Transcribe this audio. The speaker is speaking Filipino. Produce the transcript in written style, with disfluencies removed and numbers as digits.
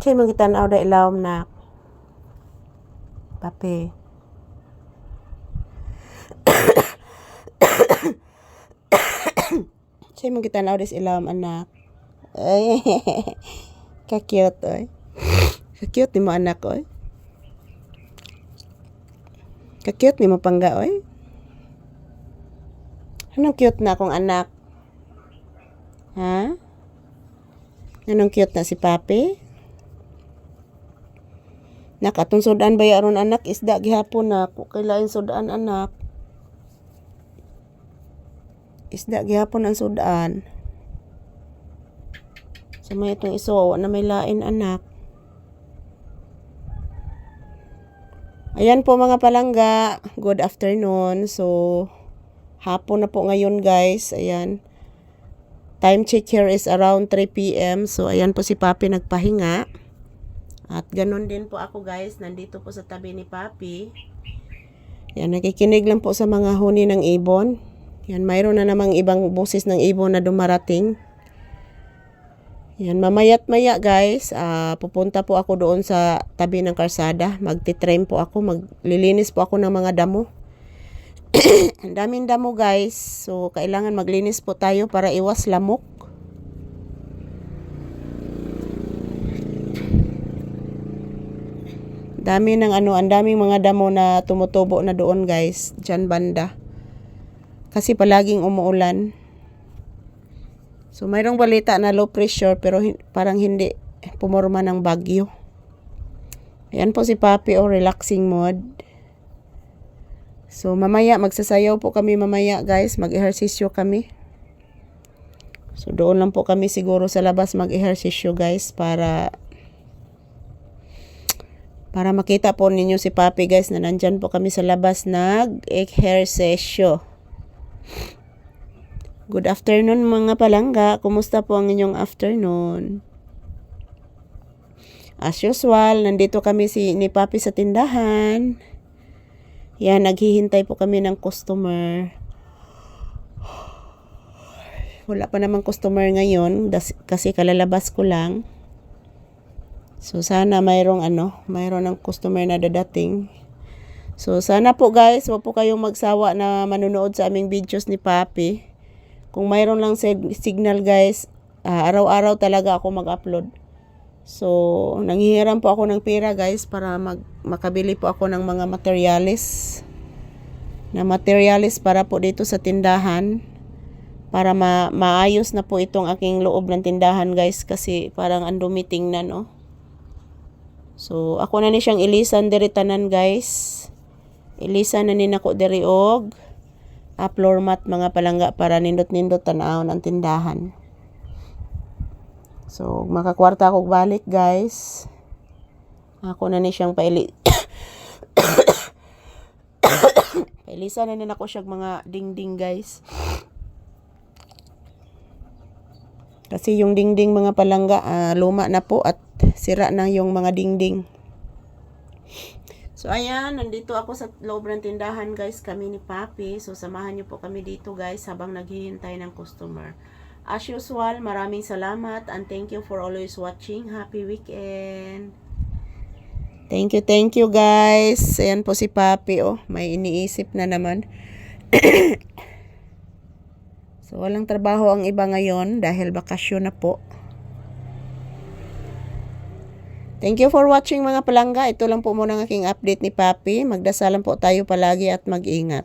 Say mo kita na da ilawom na. Papi. Say mo kita na da ilawom anak. Ay, ka-cute oy. Ka-cute ni mo anak oy. Ka-cute ni mo pangga oy. Anong cute na akong anak? Ha? Anong cute na si Papi? Nakatong sudan ba yaron anak? Isda gihapon na. Kailain sudan anak. Isda gihapon ang sudan. Sa may itong iso na may lain anak. Ayan po mga palangga. Good afternoon. So, hapon na po ngayon guys. Ayan. Time check here is around 3 p.m. So, ayan po si Papi nagpahinga. At ganun din po ako guys. Nandito po sa tabi ni Papi. Yan, nakikinig lang po sa mga huni ng ibon. Yan, mayroon na namang ibang busis ng ibon na dumarating. Yan, mamayat maya guys. Pupunta po ako doon sa tabi ng karsada. Magti-trim po ako. Maglilinis po ako ng mga damo. Ang daming damo guys. So, kailangan maglinis po tayo para iwas lamok. Dami ng ang daming mga damo na tumutubo na doon guys, diyan banda. Kasi palaging umuulan. So mayroong balita na low pressure pero parang hindi pumorma ng bagyo. Ayan po si Papi relaxing mode. So mamaya magsasayaw po kami mamaya guys, mag-ehersisyo kami. So doon lang po kami siguro sa labas mag-ehersisyo guys para makita po ninyo si Papi guys na nandyan po kami sa labas nag-ehersesyo. Good afternoon mga palangga. Kumusta po ang inyong afternoon? As usual, nandito kami ni Papi sa tindahan. Yan, naghihintay po kami ng customer. Wala pa namang customer ngayon kasi kalalabas ko lang. So sana mayroong ng customer na dadating. So sana po guys, wag po kayong magsawa na manonood sa aming videos ni Papi. Kung mayroon lang signal guys, araw-araw talaga ako mag-upload. So nanghihiram po ako ng pera guys para makabili po ako ng mga materialis. Para po dito sa tindahan. Para maayos na po itong aking loob ng tindahan guys kasi parang andumi tingnan oh. So, ako na ni siyang ilisan diri tanan guys. Ilisan na ni nako diri og floor mat mga palangga para nindot-nindot tan-awon ang tindahan. So, makakwarta ako balik guys. Ako na ni siyang pailisan na ni nako siyang mga dingding guys. Kasi yung dingding mga palangga luma na po at sira na yung mga dingding. So ayan, nandito ako sa loob ng tindahan guys, kami ni Papi. So samahan niyo po kami dito guys habang naghihintay ng customer. As usual, maraming salamat and thank you for always watching. Happy weekend. Thank you guys. Ayan po si Papi may iniisip na naman. So walang trabaho ang iba ngayon dahil bakasyon na po. Thank you for watching mga palangga. Ito lang po muna ang aking update ni Papi. Magdasalan po tayo palagi at mag-ingat.